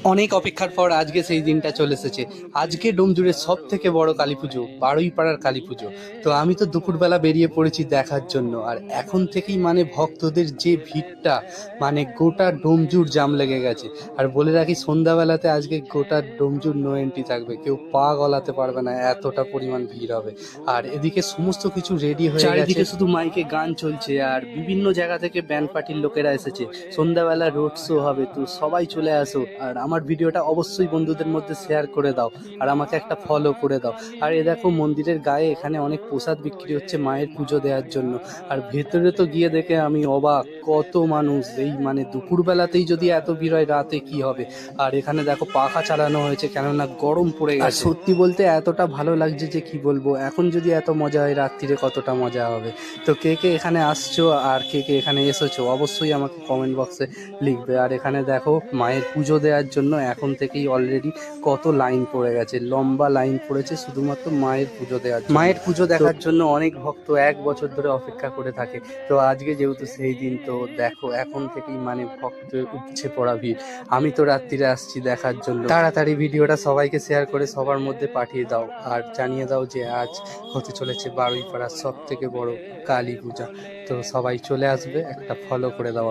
অনেক অপেক্ষার পর আজকে সেই দিনটা চলে এসেছে। আজকে ডোমজুড়ের সব থেকে বড় কালী পুজো, বারুইপাড়ার কালী পুজো। তো আমি তো দুপুরবেলা বেরিয়ে পড়েছি দেখার জন্য, আর এখন থেকেই মানে ভক্তদের যে ভিড়টা, মানে গোটা ডোমজুড় জাম লেগে গেছে। আর বলে রাখি, সন্ধ্যাবেলাতে আজকে গোটা ডোমজুড় নো এন্ট্রি থাকবে, কেউ পা গলাতে পারবে না, এতটা পরিমাণ ভিড় হবে। আর এদিকে সমস্ত কিছু রেডি হয়ে গেছে, চারিদিকে শুধু মাইকে গান চলছে, আর বিভিন্ন জায়গা থেকে ব্যান্ড পার্টির লোকেরা এসেছে। সন্ধ্যাবেলা রোড শো হবে, তো সবাই চলে আসো। আর আমার ভিডিওটা অবশ্যই বন্ধুদের মধ্যে শেয়ার করে দাও, আর আমাকে একটা ফলো করে দাও। আর এ দেখো, মন্দিরের গায়ে এখানে অনেক প্রসাদ বিক্রি হচ্ছে মায়ের পুজো দেওয়ার জন্য। আর ভেতরে তো গিয়ে দেখে আমি অবাক, কত মানুষ! এই মানে দুপুরবেলাতেই যদি এত ভিড় হয়, রাতে কি হবে। আর এখানে দেখো পাখা চালানো হয়েছে, কেননা গরম পড়ে গেছে। আর সত্যি বলতে এতটা ভালো লাগছে যে কি বলবো। এখন যদি এত মজা হয়, রাত্রিরে কতটা মজা হবে। তো কে কে এখানে আসছো আর কে কে এখানে এসেছো, অবশ্যই আমাকে কমেন্ট বক্সে লিখবে। আর এখানে দেখো, মায়ের পুজো দেওয়ার জন্য এখন থেকেই অলরেডি কত লাইন পড়ে গেছে, লম্বা লাইন পড়েছে শুধুমাত্র মায়ের পুজো দেওয়ার জন্য। মায়ের পুজো দেখার জন্য অনেক ভক্ত 1 বছর ধরে অপেক্ষা করে থাকে। তো আজকে যেহেতু সেই দিন, তো দেখো এখন থেকেই মানে ভক্তের উপচে পড়া ভিড়। আমি তো রাত্রিরে আসছি দেখার জন্য। তাড়াতাড়ি ভিডিওটা সবাইকে শেয়ার করে সবার মধ্যে পাঠিয়ে দাও, আর জানিয়ে দাও যে আজ হতে চলেছে বারুইপাড়ার সব থেকে বড় কালী পূজা। তো সবাই চলে আসবে, একটা ফলো করে দাও।